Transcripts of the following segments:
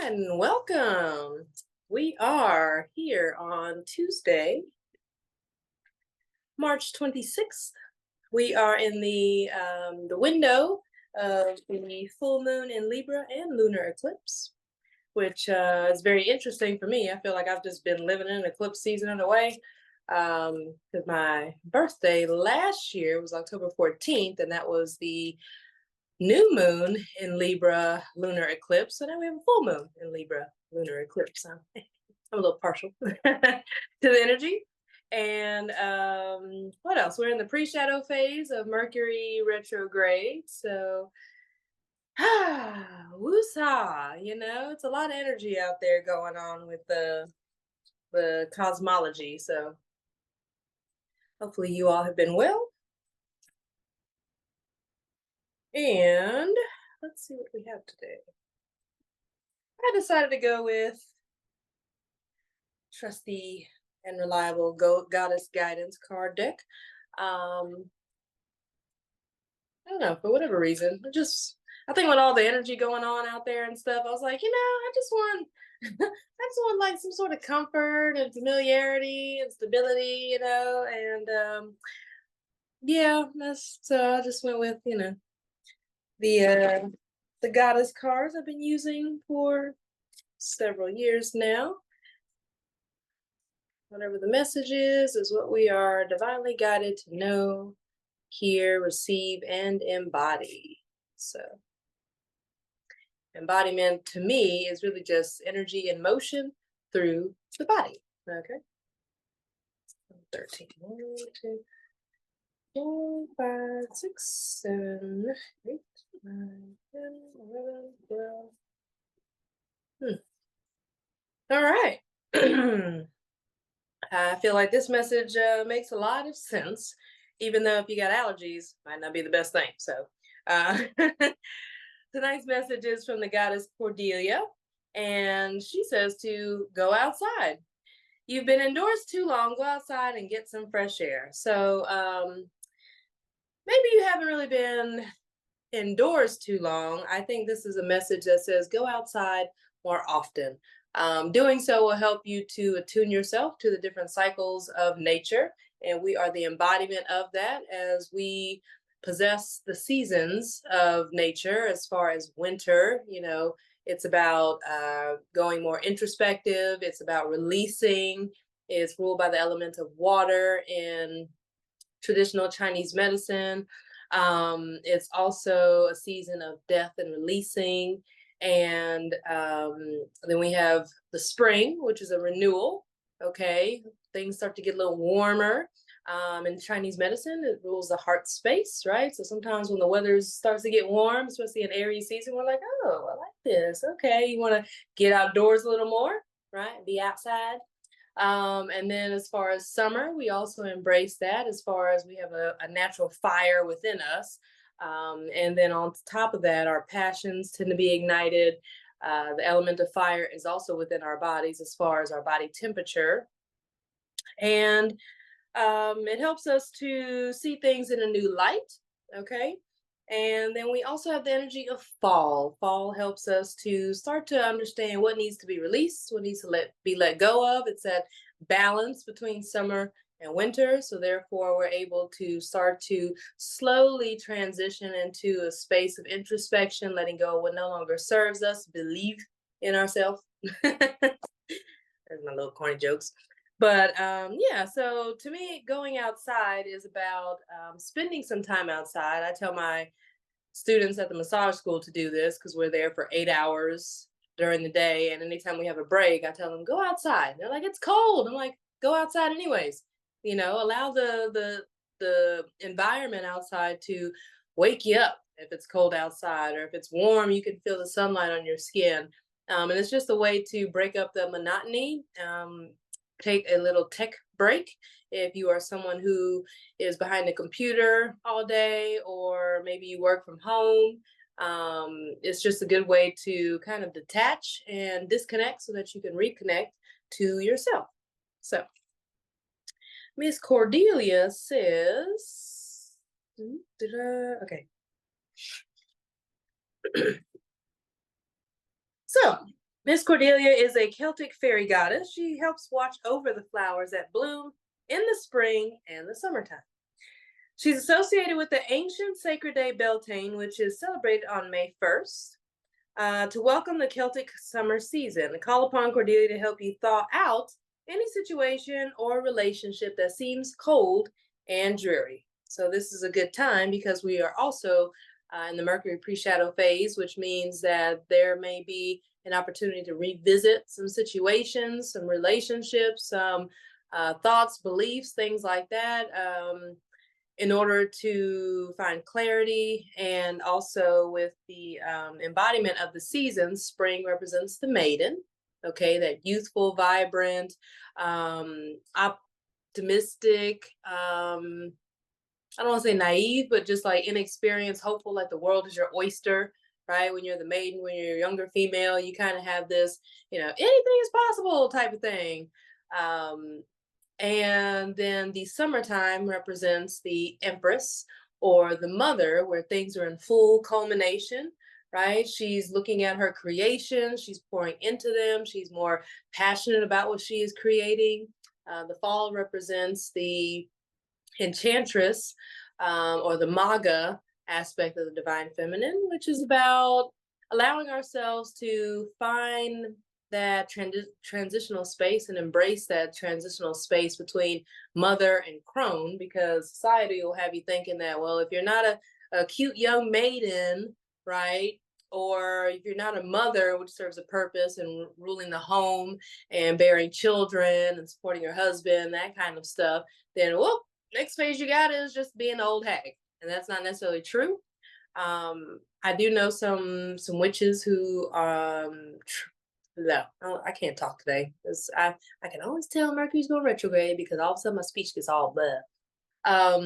And welcome. We are here on Tuesday, March 26th. We are in the window of the full moon in Libra and lunar eclipse, which is very interesting for me. I feel like I've just been living in eclipse season in a way. Because my birthday last year was October 14th, and that was the new moon in Libra lunar eclipse. So now we have a full moon in Libra lunar eclipse. I'm a little partial to the energy. And what else? We're in the pre-shadow phase of Mercury retrograde. So, woosah, it's a lot of energy out there going on with the cosmology. So hopefully you all have been well. And let's see what we have today. I decided to go with trusty and reliable goddess guidance card deck. I don't know, for whatever reason, I think with all the energy going on out there and stuff, I was like, I just want I just want like some sort of comfort and familiarity and stability, and yeah, so I just went with, the goddess cards I've been using for several years now. Whatever the message is what we are divinely guided to know, hear, receive, and embody. So embodiment to me is really just energy in motion through the body. Okay. 13. 1, 2, 4, 5, 6, 7, 8, 9, 10, 11, 12. All right. I feel like this message makes a lot of sense, even though if you got allergies, might not be the best thing. So tonight's message is from the goddess Cordelia, and she says to go outside. You've been indoors too long, go outside and get some fresh air. So maybe you haven't really been indoors too long. I think this is a message that says go outside more often. Doing so will help you to attune yourself to the different cycles of nature. And we are the embodiment of that as we possess the seasons of nature. As far as winter, it's about going more introspective. It's about releasing. It's ruled by the element of water in traditional Chinese medicine. It's also a season of death and releasing. And then we have the spring, which is a renewal. Okay, things start to get a little warmer. In Chinese medicine, it rules the heart space, right? So sometimes when the weather starts to get warm, especially in Aries season, we're like, oh, I like this. Okay, you want to get outdoors a little more, right? Be outside. And then as far as summer, we also embrace that as far as we have a natural fire within us. And then on top of that, our passions tend to be ignited. The element of fire is also within our bodies as far as our body temperature. And it helps us to see things in a new light. Okay. And then we also have the energy of fall. Fall helps us to start to understand what needs to be released, what needs to be let go of. It's that balance between summer and winter. So therefore, we're able to start to slowly transition into a space of introspection, letting go of what no longer serves us, believe in ourselves. There's my little corny jokes. But yeah, so to me, going outside is about spending some time outside. I tell my students at the massage school to do this because we're there for 8 hours during the day. And anytime we have a break, I tell them, go outside. They're like, it's cold. I'm like, go outside anyways. Allow the environment outside to wake you up if it's cold outside, or if it's warm, you can feel the sunlight on your skin. And it's just a way to break up the monotony. Take a little tech break if you are someone who is behind a computer all day, or maybe you work from home. It's just a good way to kind of detach and disconnect so that you can reconnect to yourself. So Miss Cordelia says, okay. So Miss Cordelia is a Celtic fairy goddess. She helps watch over the flowers that bloom in the spring and the summertime. She's associated with the ancient sacred day Beltane, which is celebrated on May 1st, to welcome the Celtic summer season. Call upon Cordelia to help you thaw out any situation or relationship that seems cold and dreary. So this is a good time because we are also in the Mercury pre-shadow phase, which means that there may be an opportunity to revisit some situations, some relationships, some thoughts, beliefs, things like that, in order to find clarity. And also with the embodiment of the seasons, spring represents the maiden, okay, that youthful, vibrant, optimistic, I don't want to say naive, but just like inexperienced, hopeful, like the world is your oyster, right? When you're the maiden, when you're a younger female, you kind of have this, anything is possible type of thing. And then the summertime represents the empress or the mother, where things are in full culmination, right? She's looking at her creation, she's pouring into them, she's more passionate about what she is creating. The fall represents the enchantress, or the maga aspect of the divine feminine, which is about allowing ourselves to find that transitional space and embrace that transitional space between mother and crone, because society will have you thinking that, well, if you're not a cute young maiden, right, or if you're not a mother, which serves a purpose and ruling the home and bearing children and supporting your husband, that kind of stuff, then whoop, next phase you got is just being an old hag. And that's not necessarily true. I do know some witches who no, I can't talk today because I can always tell Mercury's going retrograde because all of a sudden my speech gets all blah.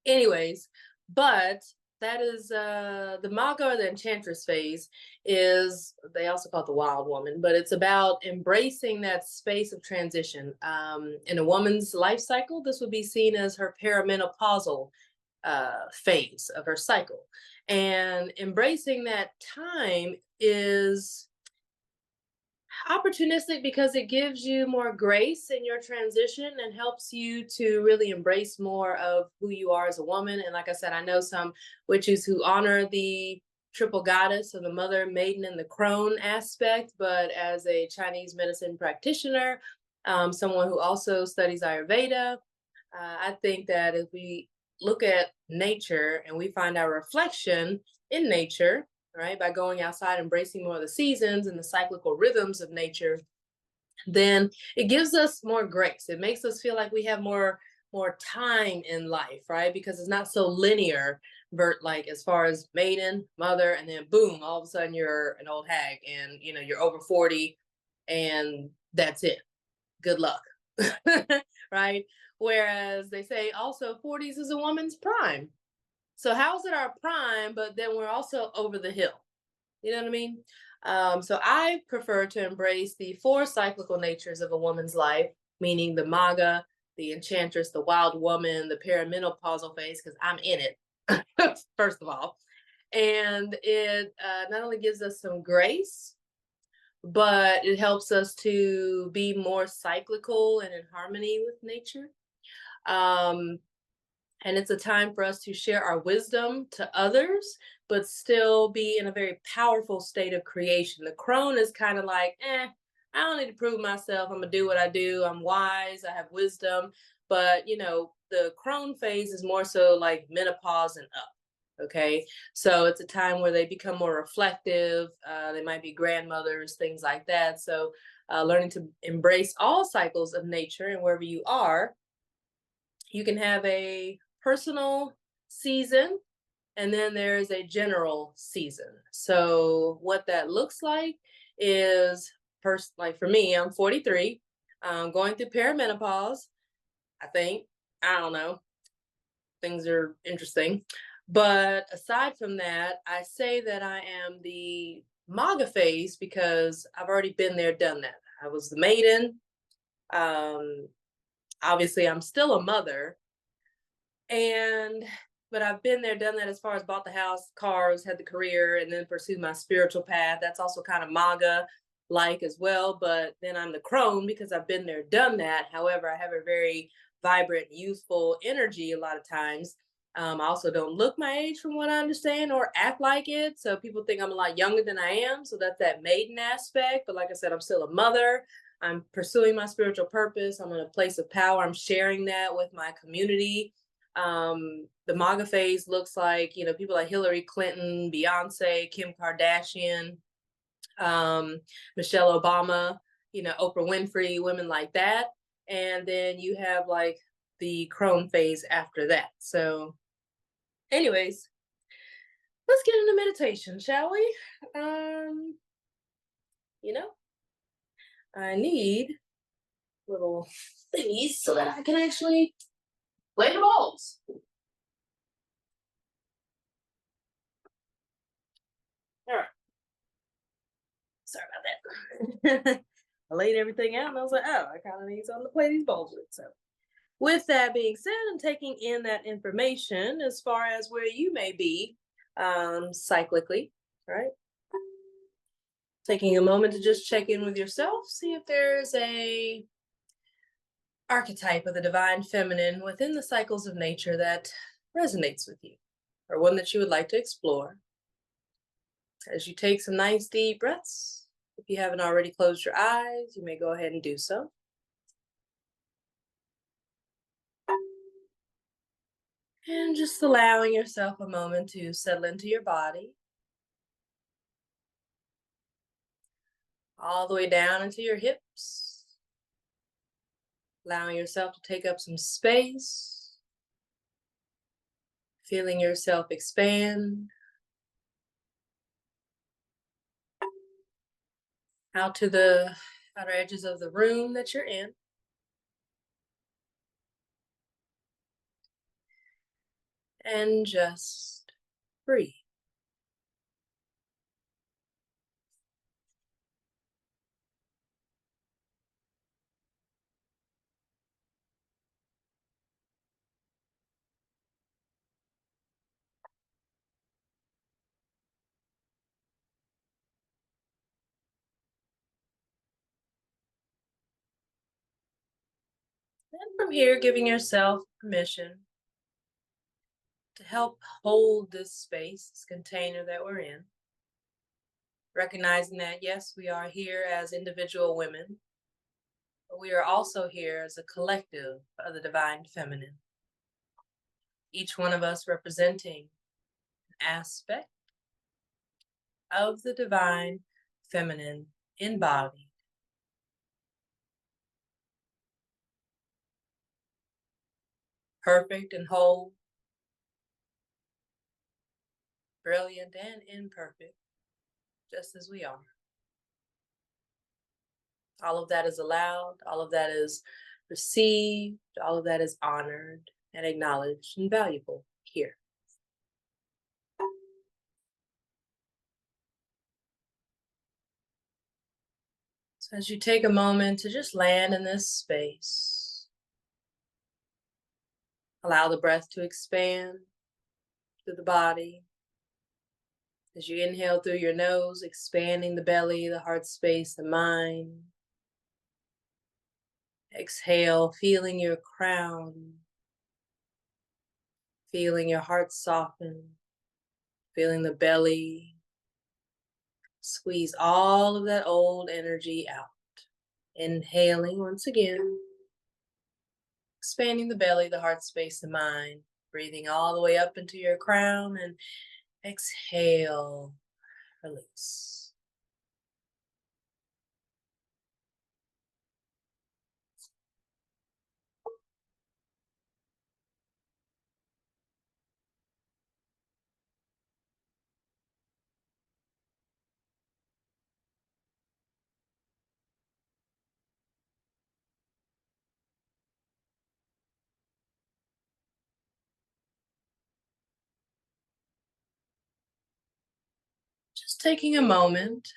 Anyways, but that is the maga, or the enchantress phase, is, they also call it the wild woman, but it's about embracing that space of transition. In a woman's life cycle, this would be seen as her perimenopausal phase of her cycle. And embracing that time is opportunistic because it gives you more grace in your transition and helps you to really embrace more of who you are as a woman. And like I said, I know some witches who honor the triple goddess of the mother, maiden, and the crone aspect, but as a Chinese medicine practitioner, someone who also studies Ayurveda, I think that if we look at nature and we find our reflection in nature, right, by going outside, embracing more of the seasons and the cyclical rhythms of nature, then it gives us more grace. It makes us feel like we have more time in life, right? Because it's not so linear, like as far as maiden, mother, and then boom, all of a sudden you're an old hag and you're over 40 and that's it. Good luck. Right? Whereas they say also 40s is a woman's prime. So how is it our prime, but then we're also over the hill? You know what I mean? So I prefer to embrace the 4 cyclical natures of a woman's life, meaning the maga, the enchantress, the wild woman, the perimenopausal phase, because I'm in it, first of all. And it not only gives us some grace, but it helps us to be more cyclical and in harmony with nature. And it's a time for us to share our wisdom to others, but still be in a very powerful state of creation. The crone is kind of like, I don't need to prove myself. I'm going to do what I do. I'm wise. I have wisdom. But, the crone phase is more so like menopause and up. Okay. So it's a time where they become more reflective. They might be grandmothers, things like that. So learning to embrace all cycles of nature, and wherever you are, you can have a personal season, and then there's a general season. So what that looks like is, like for me, I'm 43, going through perimenopause. I don't know, things are interesting. But aside from that, I say that I am the maga phase because I've already been there, done that. I was the maiden. Obviously, I'm still a mother, but I've been there, done that, as far as bought the house, cars, had the career, and then pursued my spiritual path. That's also kind of maga. like as well, but then I'm the crone because I've been there, done that. However, I have a very vibrant, youthful energy a lot of times. I also don't look my age from what I understand or act like it. So people think I'm a lot younger than I am. So that's that maiden aspect. But like I said, I'm still a mother. I'm pursuing my spiritual purpose. I'm in a place of power. I'm sharing that with my community. The MAGA phase looks like, people like Hillary Clinton, Beyonce, Kim Kardashian, Michelle Obama, Oprah Winfrey, women like that. And then you have like the crone phase after that. So, anyways, let's get into meditation, shall we? You know, I need little thingies so that I can actually play the balls. All right. Sorry about that. I laid everything out and I was like, oh, I kind of need something to play these balls with. So, with that being said, and taking in that information as far as where you may be cyclically, right? Taking a moment to just check in with yourself, see if there's a archetype of the divine feminine within the cycles of nature that resonates with you, or one that you would like to explore. As you take some nice deep breaths, if you haven't already closed your eyes, you may go ahead and do so. And just allowing yourself a moment to settle into your body, all the way down into your hips, allowing yourself to take up some space, feeling yourself expand out to the outer edges of the room that you're in. And just breathe. And from here, giving yourself permission to help hold this space, this container that we're in. Recognizing that, yes, we are here as individual women, but we are also here as a collective of the divine feminine. Each one of us representing an aspect of the divine feminine embodied. Perfect and whole, brilliant and imperfect, just as we are. All of that is allowed, all of that is received, all of that is honored and acknowledged and valuable here. So as you take a moment to just land in this space, allow the breath to expand through the body. As you inhale through your nose, expanding the belly, the heart space, the mind. Exhale, feeling your crown, feeling your heart soften, feeling the belly. Squeeze all of that old energy out. Inhaling once again, expanding the belly, the heart space, the mind. Breathing all the way up into your crown and exhale, release. Just taking a moment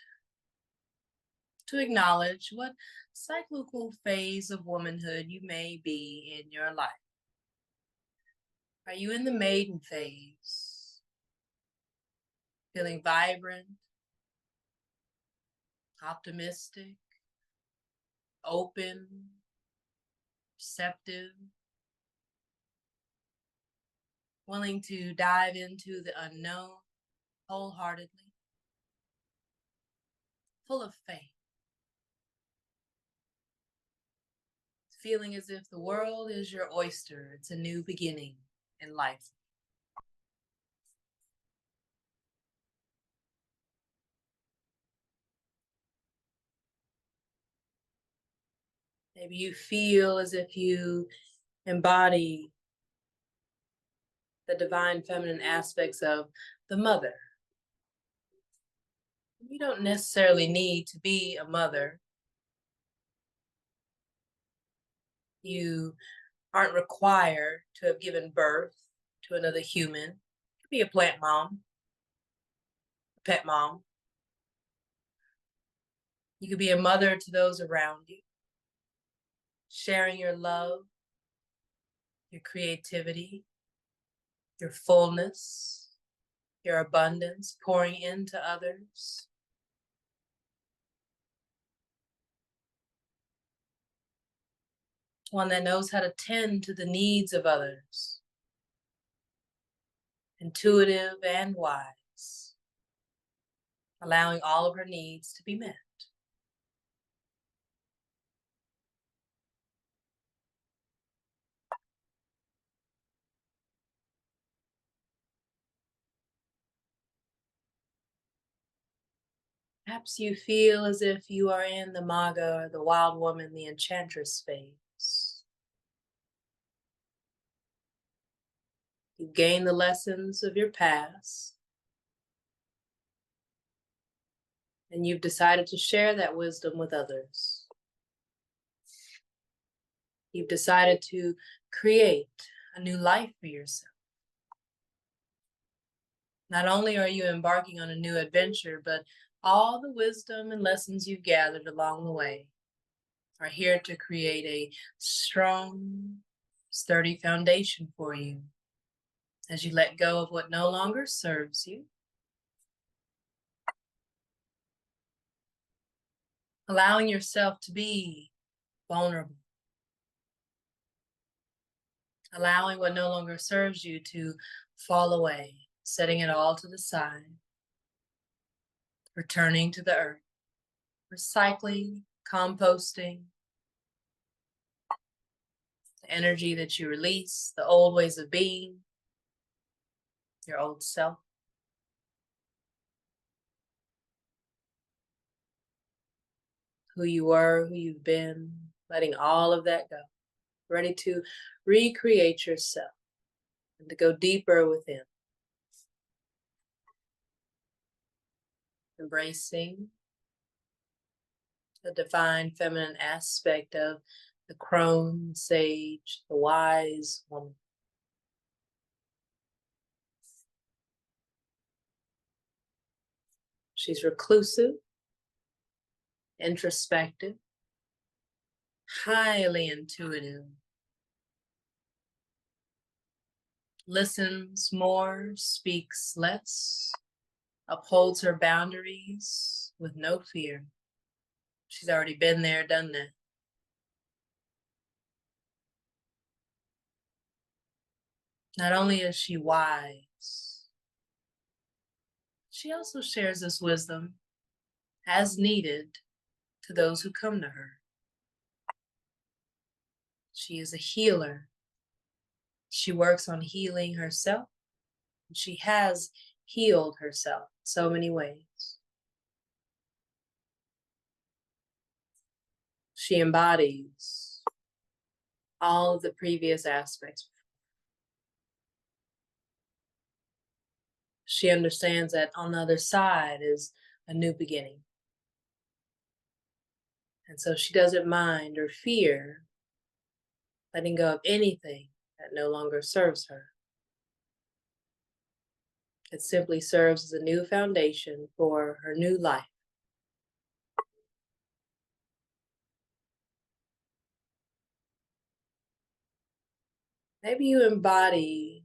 to acknowledge what cyclical phase of womanhood you may be in your life. Are you in the maiden phase? Feeling vibrant, optimistic, open, receptive, willing to dive into the unknown wholeheartedly, full of faith, feeling as if the world is your oyster. It's a new beginning in life. Maybe you feel as if you embody the divine feminine aspects of the mother. You don't necessarily need to be a mother. You aren't required to have given birth to another human. You could be a plant mom, a pet mom. You could be a mother to those around you, sharing your love, your creativity, your fullness, your abundance, pouring into others. One that knows how to tend to the needs of others. Intuitive and wise, allowing all of her needs to be met. Perhaps you feel as if you are in the Maga, or the wild woman, the enchantress phase. You've gained the lessons of your past, and you've decided to share that wisdom with others. You've decided to create a new life for yourself. Not only are you embarking on a new adventure, but all the wisdom and lessons you've gathered along the way are here to create a strong, sturdy foundation for you as you let go of what no longer serves you. Allowing yourself to be vulnerable. Allowing what no longer serves you to fall away, setting it all to the side, returning to the earth, recycling, composting, the energy that you release, the old ways of being, your old self. Who you were, who you've been, letting all of that go. Ready to recreate yourself and to go deeper within. Embracing the divine feminine aspect of the crone, sage, the wise woman. She's reclusive, introspective, highly intuitive, listens more, speaks less, upholds her boundaries with no fear. She's already been there, done that. Not only is she wise, she also shares this wisdom as needed to those who come to her. She is a healer. She works on healing herself. She has healed herself in so many ways. She embodies all of the previous aspects. She understands that on the other side is a new beginning. And so she doesn't mind or fear letting go of anything that no longer serves her. It simply serves as a new foundation for her new life. Maybe you embody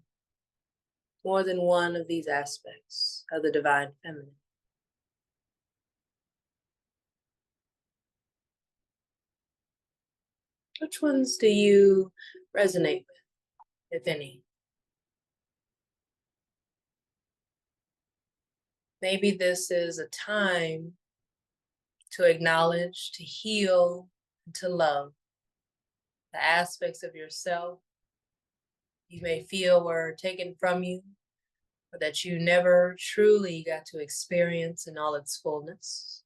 more than one of these aspects of the divine feminine. Which ones do you resonate with, if any? Maybe this is a time to acknowledge, to heal, and to love the aspects of yourself you may feel were taken from you, or that you never truly got to experience in all its fullness.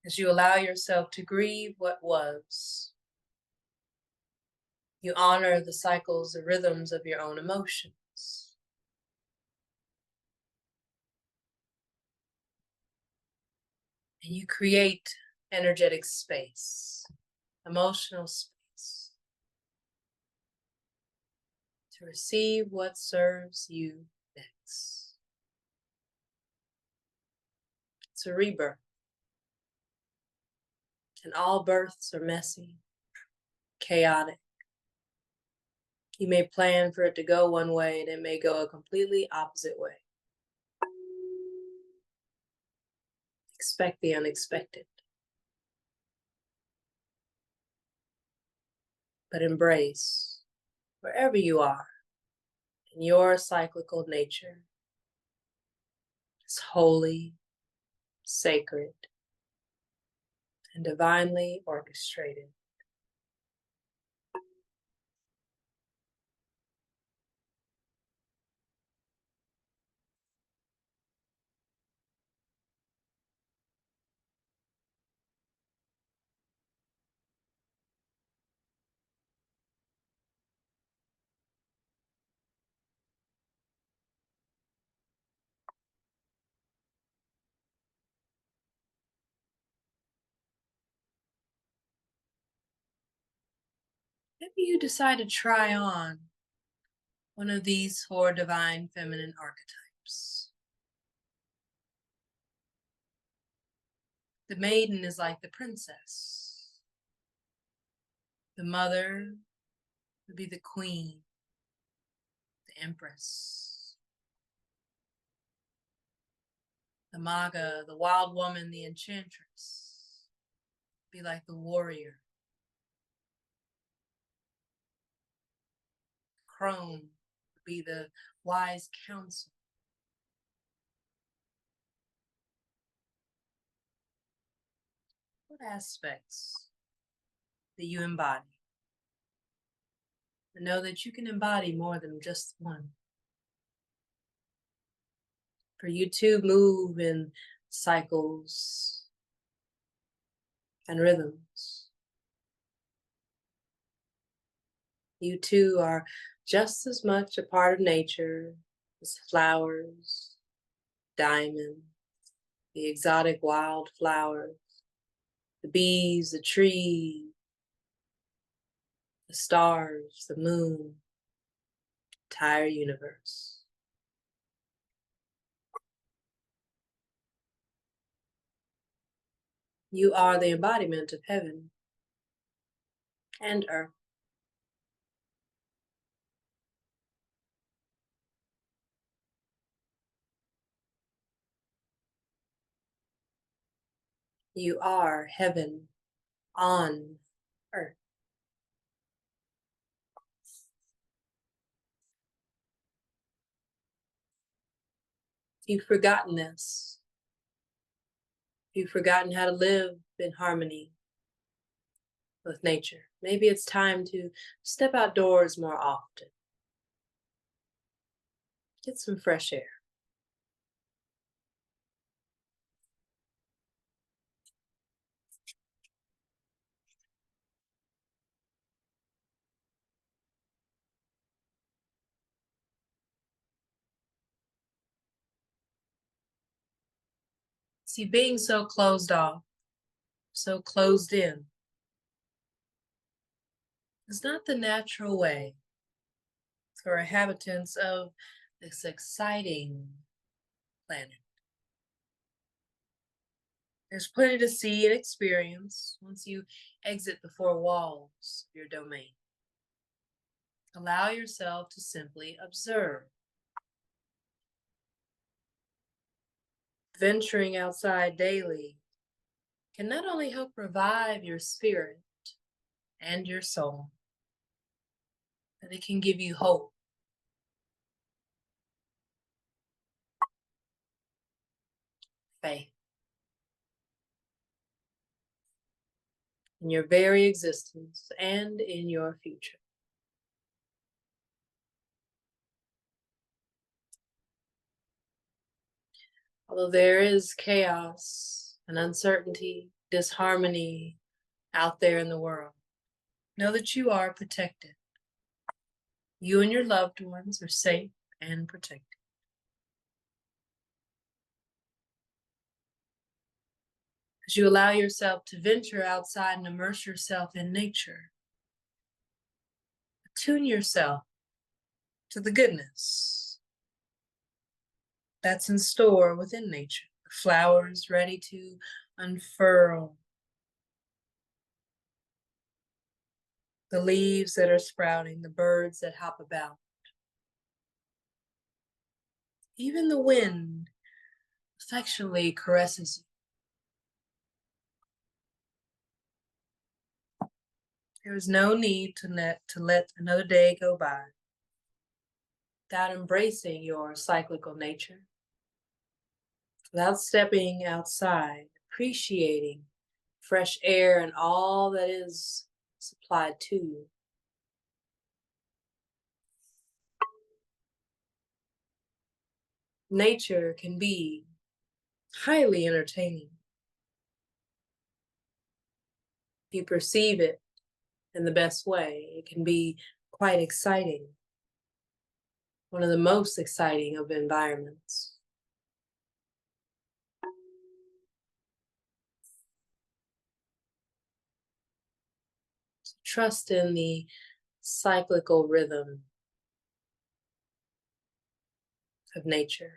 As you allow yourself to grieve what was, you honor the cycles, the rhythms of your own emotions. And you create energetic space, emotional space, to receive what serves you next. It's a rebirth. And all births are messy, chaotic. You may plan for it to go one way, and it may go a completely opposite way. Expect the unexpected. But embrace, wherever you are, in your cyclical nature, is holy, sacred, and divinely orchestrated. Maybe you decide to try on one of these 4 divine feminine archetypes. The maiden is like the princess. The mother would be the queen, the empress. The maga, the wild woman, the enchantress, be like the warrior. Crone would be the wise counsel. What aspects that you embody? And know that you can embody more than just one. For you to move in cycles and rhythms. You too are just as much a part of nature as flowers, diamonds, the exotic wild flowers, the bees, the trees, the stars, the moon, the entire universe. You are the embodiment of heaven and earth. You are heaven on earth. You've forgotten this. You've forgotten how to live in harmony with nature. Maybe it's time to step outdoors more often. Get some fresh air. See, being so closed off, so closed in, is not the natural way for inhabitants of this exciting planet. There's plenty to see and experience once you exit the 4 walls of your domain. Allow yourself to simply observe venturing outside daily can not only help revive your spirit and your soul, but it can give you hope, faith in your very existence and in your future. Although there is chaos and uncertainty, disharmony out there in the world, know that you are protected. You and your loved ones are safe and protected. As you allow yourself to venture outside and immerse yourself in nature, attune yourself to the goodness that's in store within nature. The flowers ready to unfurl, the leaves that are sprouting, the birds that hop about. Even the wind affectionately caresses you. There is no need to let another day go by without embracing your cyclical nature, without stepping outside, appreciating fresh air and all that is supplied to you. Nature can be highly entertaining if you perceive it in the best way. It can be quite exciting, one of the most exciting of environments. So trust in the cyclical rhythm of nature.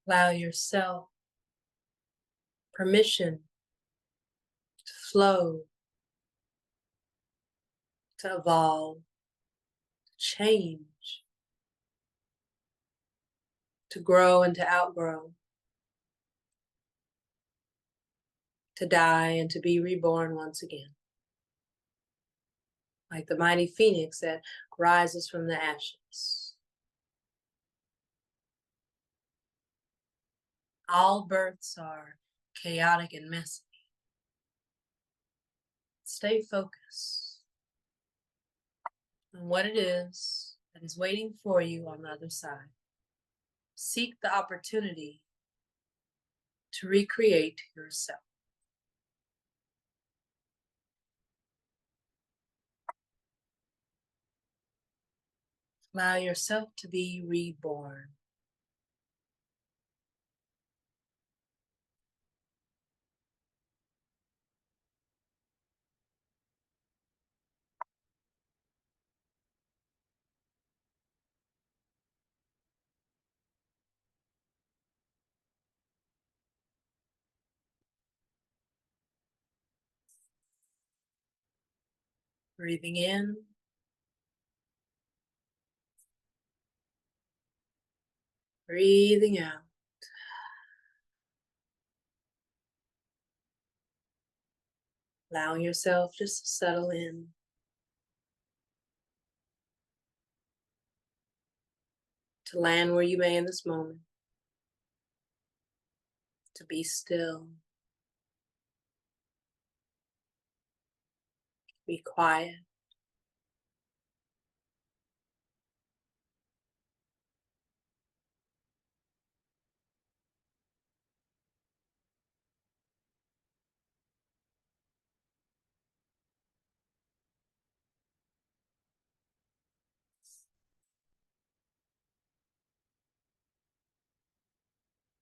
Allow yourself permission to flow, to evolve, to change, to grow and to outgrow, to die and to be reborn once again. Like the mighty phoenix that rises from the ashes. All births are chaotic and messy. Stay focused on what it is that is waiting for you on the other side. Seek the opportunity to recreate yourself. Allow yourself to be reborn. Breathing in. Breathing out. Allowing yourself just to settle in. To land where you may in this moment. To be still. Be quiet.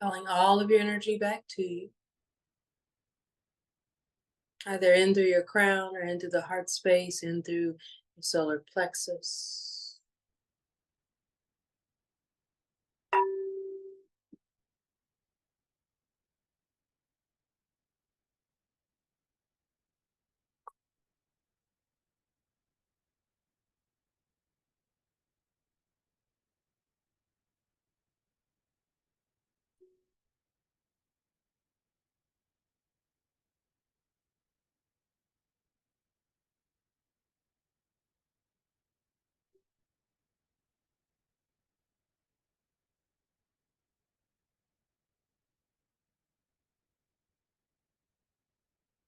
Calling all of your energy back to you. Either in through your crown or into the heart space, in through your solar plexus.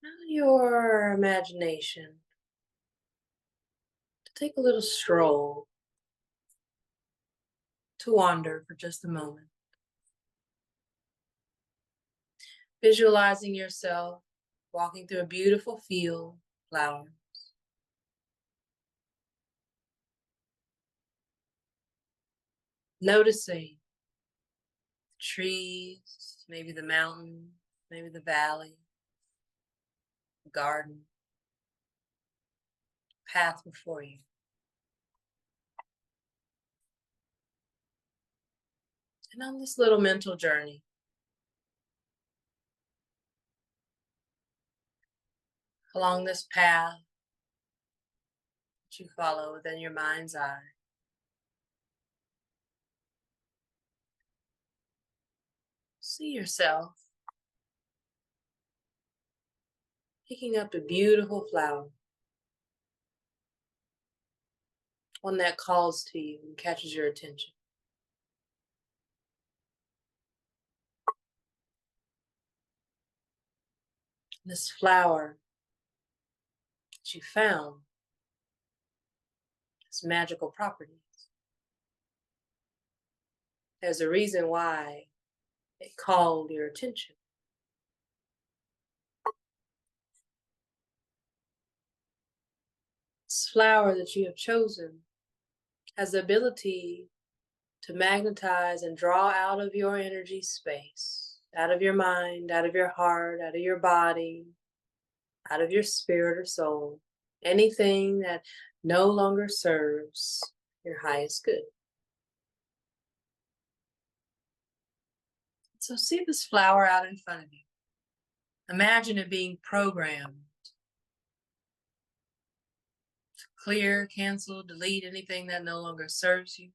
Allow your imagination to take a little stroll, to wander for just a moment. Visualizing yourself walking through a beautiful field, flowers. Noticing the trees, maybe the mountain, maybe the valley, the garden, path before you. And on this little mental journey, along this path that you follow within your mind's eye, see yourself picking up a beautiful flower, one that calls to you and catches your attention. This flower that you found has magical properties. There's a reason why it called your attention. This flower that you have chosen has the ability to magnetize and draw out of your energy space, out of your mind, out of your heart, out of your body, out of your spirit or soul, anything that no longer serves your highest good. So see this flower out in front of you. Imagine it being programmed to clear, cancel, delete anything that no longer serves you.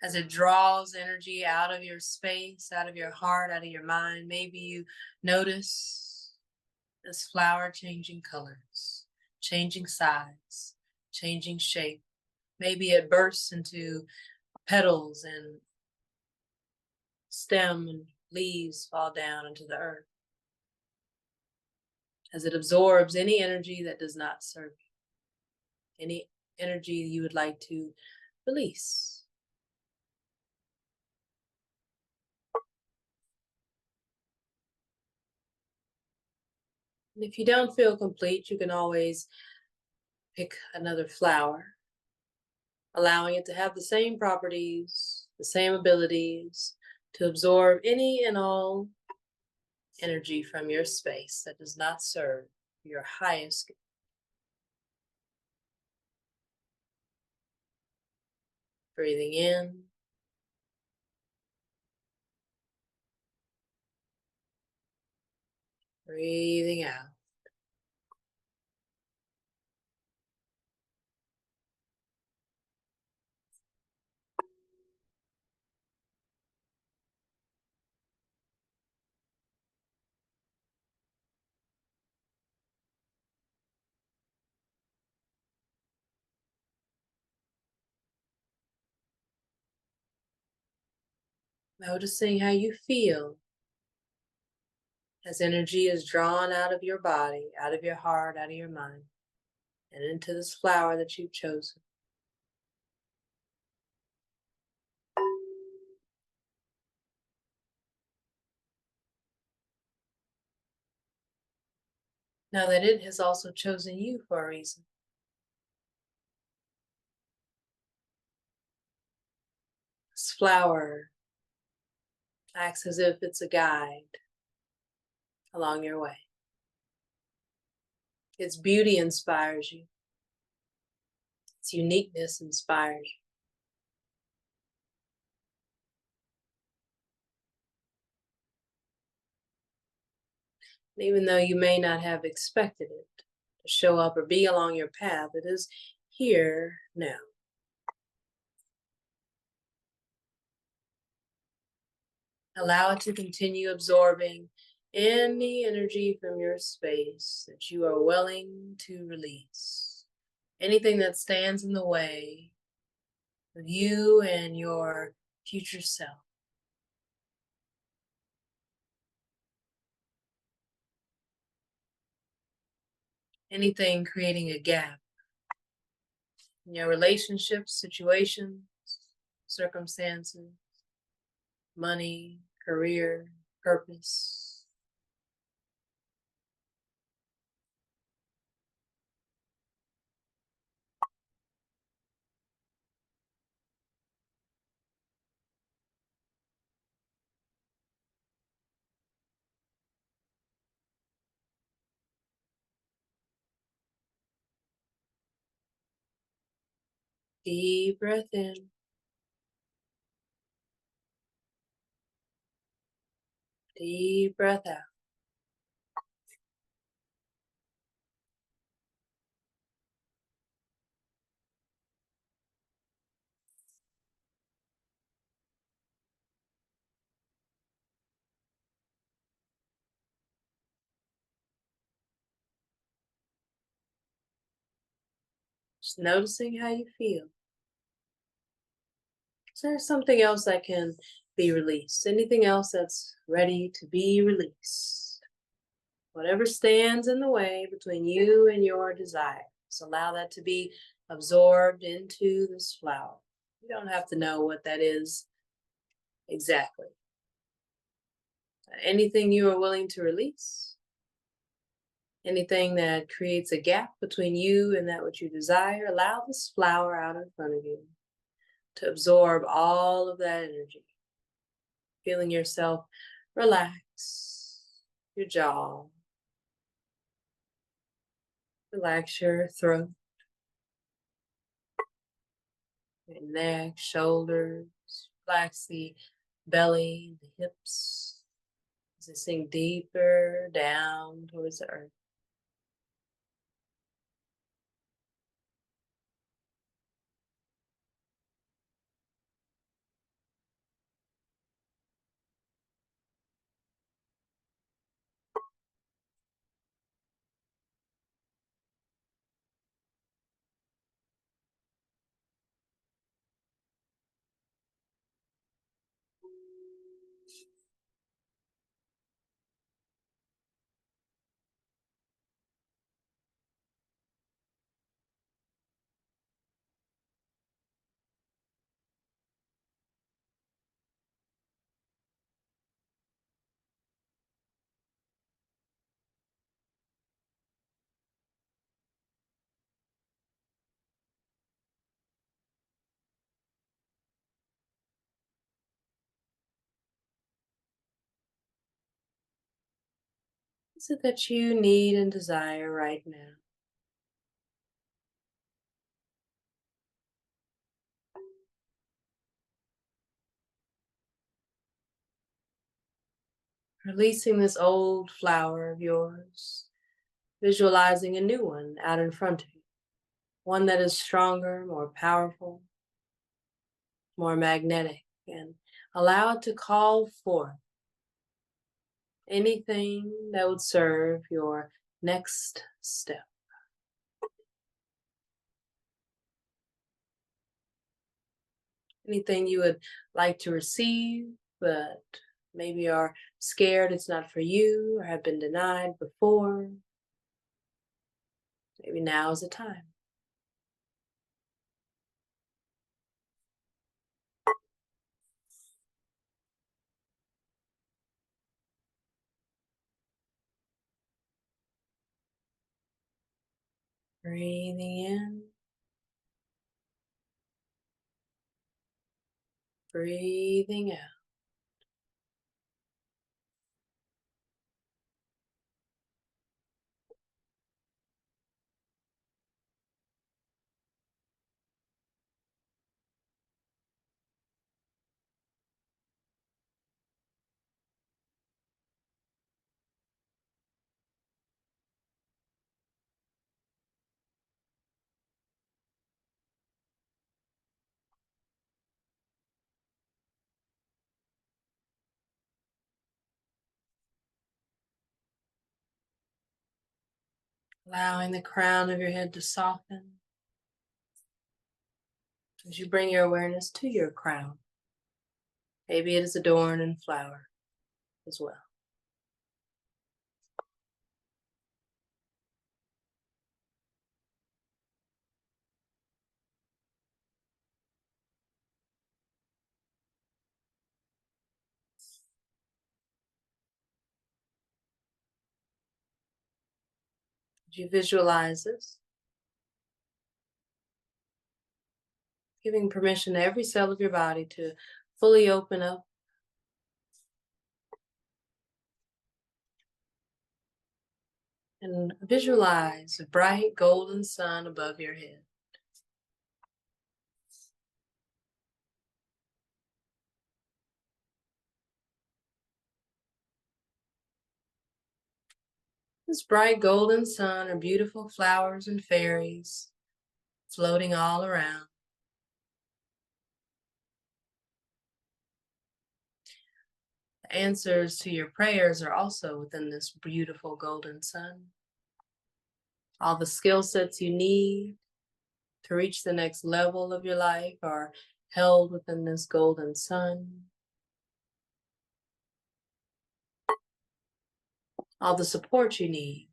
As it draws energy out of your space, out of your heart, out of your mind, maybe you notice this flower changing colors, changing size, changing shape. Maybe it bursts into petals and stem and leaves fall down into the earth as it absorbs any energy that does not serve you, any energy you would like to release. And if you don't feel complete, you can always pick another flower, allowing it to have the same properties, the same abilities to absorb any and all energy from your space that does not serve your highest good. Breathing in. Breathing out. Noticing how you feel as energy is drawn out of your body, out of your heart, out of your mind, and into this flower that you've chosen. Now that it has also chosen you for a reason. This flower acts as if it's a guide along your way. Its beauty inspires you. Its uniqueness inspires you. And even though you may not have expected it to show up or be along your path, it is here now. Allow it to continue absorbing any energy from your space that you are willing to release. Anything that stands in the way of you and your future self. Anything creating a gap in your relationships, situations, circumstances, money, career, purpose. Deep breath in. Deep breath out. Just noticing how you feel. Is there something else that can be released? Anything else that's ready to be released? Whatever stands in the way between you and your desires, allow that to be absorbed into this flower. You don't have to know what that is exactly. Anything you are willing to release, anything that creates a gap between you and that which you desire, allow this flower out in front of you to absorb all of that energy. Feeling yourself relax your jaw, relax your throat, your neck, shoulders, relax the belly, the hips, as they sink deeper down towards the earth. What is it that you need and desire right now? Releasing this old flower of yours, visualizing a new one out in front of you, one that is stronger, more powerful, more magnetic, and allow it to call forth anything that would serve your next step. Anything you would like to receive, but maybe are scared it's not for you or have been denied before. Maybe now is the time. Breathing in, breathing out. Allowing the crown of your head to soften as you bring your awareness to your crown. Maybe it is adorned in flower as well. You visualize this, giving permission to every cell of your body to fully open up. And visualize a bright golden sun above your head. This bright golden sun are beautiful flowers and fairies floating all around. The answers to your prayers are also within this beautiful golden sun. All the skill sets you need to reach the next level of your life are held within this golden sun. All the support you need,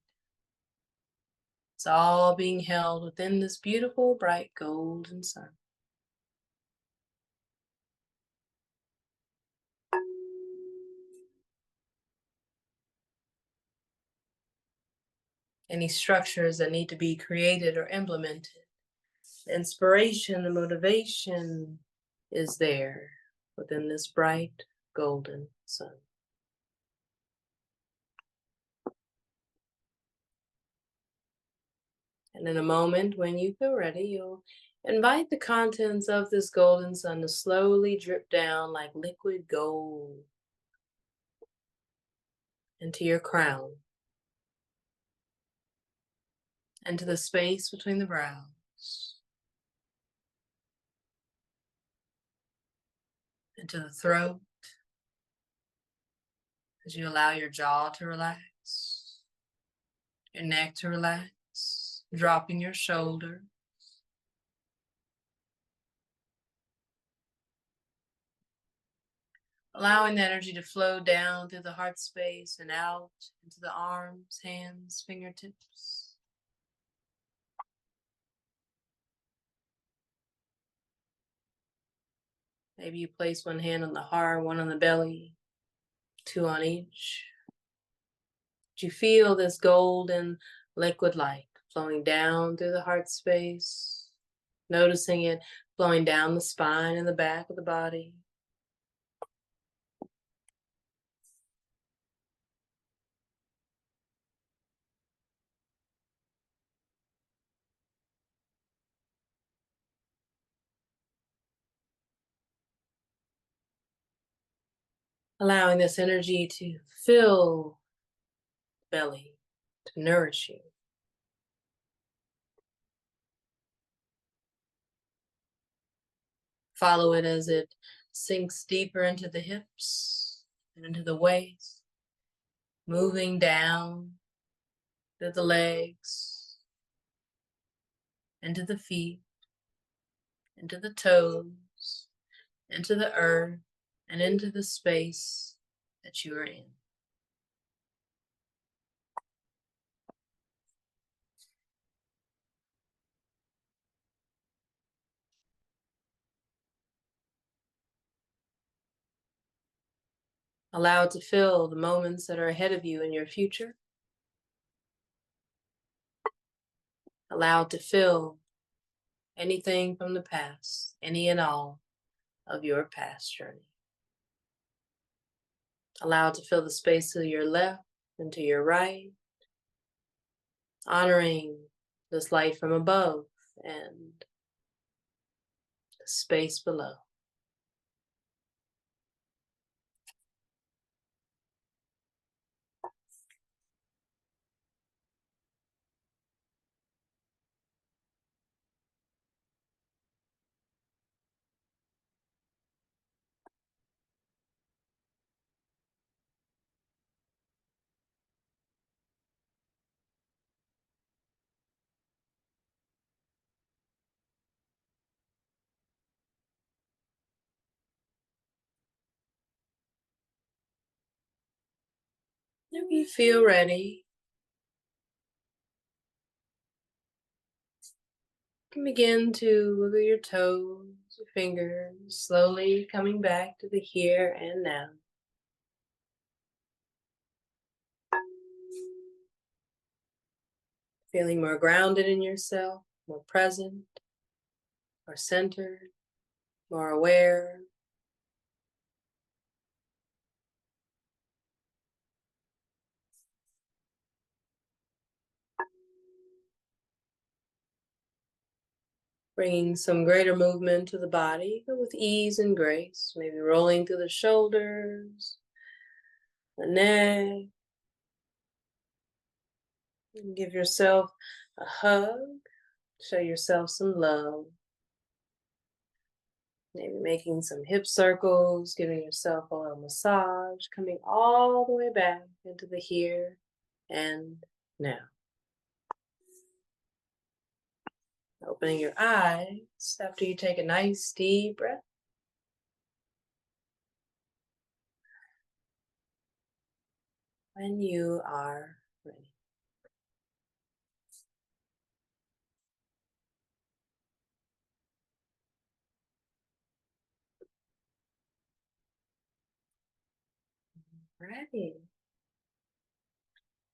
it's all being held within this beautiful, bright golden sun. Any structures that need to be created or implemented, the inspiration, the motivation is there within this bright golden sun. And in a moment, when you feel ready, you'll invite the contents of this golden sun to slowly drip down like liquid gold into your crown, into the space between the brows, into the throat, as you allow your jaw to relax, your neck to relax, dropping your shoulder. Allowing the energy to flow down through the heart space and out into the arms, hands, fingertips. Maybe you place one hand on the heart, one on the belly, two on each. You feel this golden liquid light flowing down through the heart space, noticing it flowing down the spine and the back of the body. Allowing this energy to fill the belly, to nourish you. Follow it as it sinks deeper into the hips and into the waist, moving down through the legs, into the feet, into the toes, into the earth, and into the space that you are in. Allow it to fill the moments that are ahead of you in your future. Allow it to fill anything from the past, any and all of your past journey. Allow it to fill the space to your left and to your right, honoring this light from above and the space below. If you feel ready, you can begin to wiggle your toes, your fingers, slowly coming back to the here and now. feeling more grounded in yourself, more present, more centered, more aware. Bringing some greater movement to the body, but with ease and grace, maybe rolling through the shoulders, the neck. And give yourself a hug, show yourself some love. Maybe making some hip circles, giving yourself a little massage, coming all the way back into the here and now. Opening your eyes after you take a nice deep breath. When you are ready. Ready.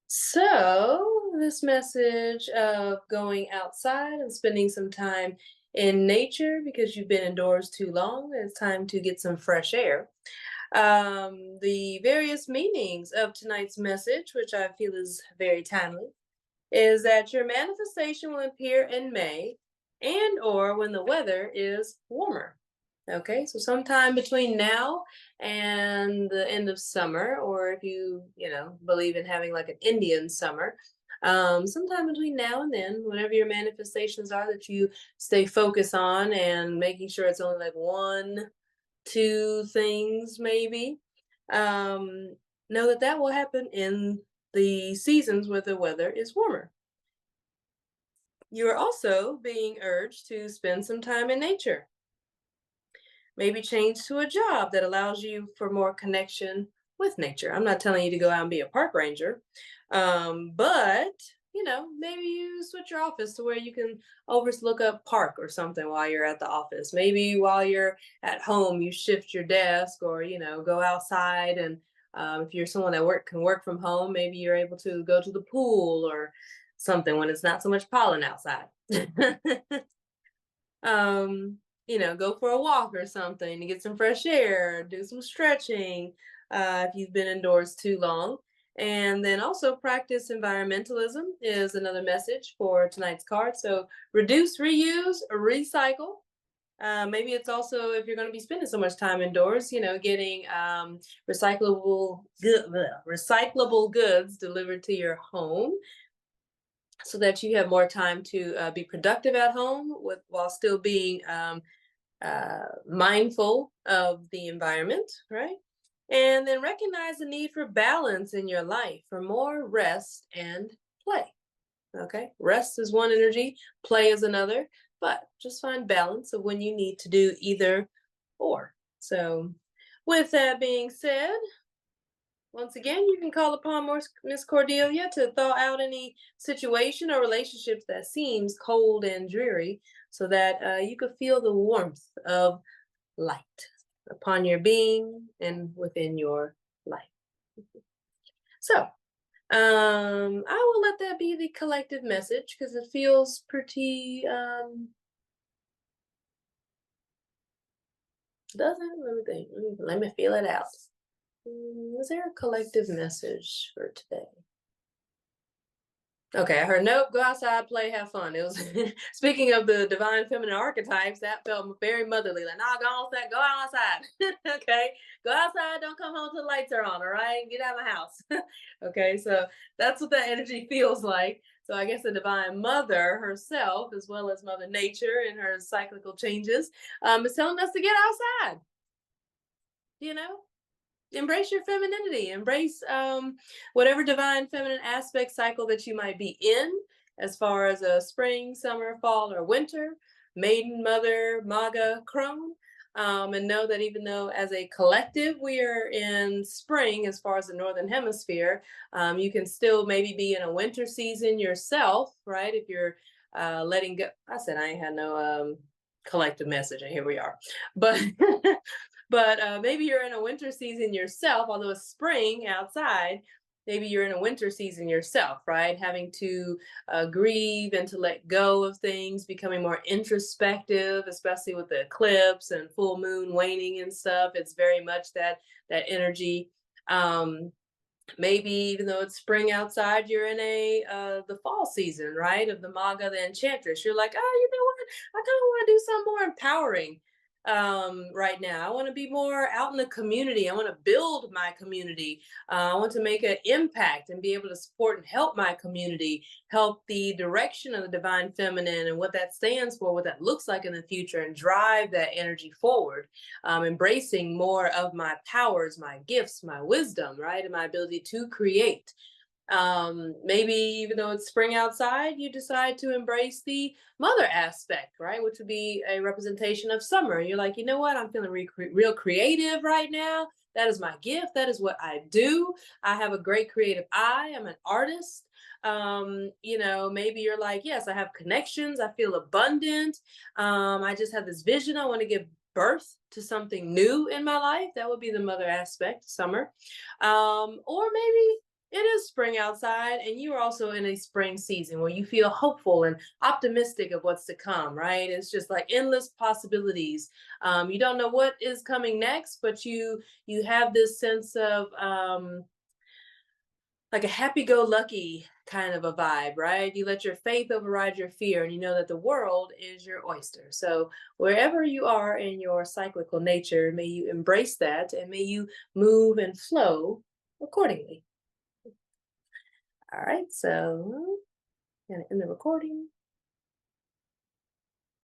So, this message of going outside and spending some time in nature because you've been indoors too long, it's time to get some fresh air. The various meanings of tonight's message, which I feel is very timely, is that your manifestation will appear in May and or when the weather is warmer. Okay, so sometime between now and the end of summer, or if you believe in having like an Indian summer, sometime between now and then, whatever your manifestations are that you stay focused on and making sure it's only like one, two things maybe, know that that will happen in the seasons where the weather is warmer. You are also being urged to spend some time in nature. Maybe change to a job that allows you for more connection with nature. I'm not telling you to go out and be a park ranger, but maybe you switch your office to where you can overlook a park or something while you're at the office. Maybe while you're at home, you shift your desk or go outside. And if you're someone that can work from home, maybe you're able to go to the pool or something when it's not so much pollen outside. um, go for a walk or something to get some fresh air, do some stretching if you've been indoors too long. And then also practice environmentalism is another message for tonight's card. So reduce, reuse, recycle. Maybe it's also, if you're going to be spending so much time indoors, getting recyclable goods delivered to your home, so that you have more time to be productive at home while still being mindful of the environment, right? And then recognize the need for balance in your life, for more rest and play. Okay, rest is one energy, play is another, but just find balance of when you need to do either or. So, with that being said, once again, you can call upon Miss Cordelia to thaw out any situation or relationships that seems cold and dreary, so that you could feel the warmth of light upon your being and within your life. So, I will let that be the collective message because it feels pretty. Doesn't let me think. Let me feel it out. Is there a collective message for today? Okay, I heard nope, go outside, play, have fun. It was speaking of the divine feminine archetypes, that felt very motherly. Like, nah, go outside. Okay, go outside, don't come home till the lights are on, all right? Get out of my house. Okay, so that's what that energy feels like. So I guess the divine mother herself, as well as Mother Nature and her cyclical changes, is telling us to get outside. Embrace your femininity, embrace whatever divine feminine aspect cycle that you might be in, as far as a spring, summer, fall, or winter, maiden, mother, maga, crone. And know that even though as a collective we are in spring as far as the northern hemisphere, you can still maybe be in a winter season yourself, right? If you're letting go. I said I ain't had no collective message, and here we are. But but maybe you're in a winter season yourself, although it's spring outside, maybe you're in a winter season yourself, right? Having to grieve and to let go of things, becoming more introspective, especially with the eclipse and full moon waning and stuff. It's very much that energy. Um, Maybe even though it's spring outside, you're in a the fall season, right? Of the Maga, the Enchantress. You're like, oh, you know what? I kind of want to do something more empowering right now. I want to be more out in the community. I want to build my community. I want to make an impact and be able to support and help my community, help the direction of the divine feminine and what that stands for, what that looks like in the future, and drive that energy forward, embracing more of my powers, my gifts, my wisdom, right? And my ability to create. Maybe even though it's spring outside, you decide to embrace the mother aspect, right? Which would be a representation of summer. You're like, you know what? I'm feeling real creative right now. That is my gift. That is what I do. I have a great creative eye. I'm an artist. Maybe you're like, yes, I have connections. I feel abundant. I just have this vision. I want to give birth to something new in my life. That would be the mother aspect, summer. Or maybe it is spring outside and you are also in a spring season where you feel hopeful and optimistic of what's to come, right? It's just like endless possibilities. You don't know what is coming next, but you have this sense of like a happy-go-lucky kind of a vibe, right? You let your faith override your fear, and you know that the world is your oyster. So wherever you are in your cyclical nature, may you embrace that and may you move and flow accordingly. All right, so gonna end the recording.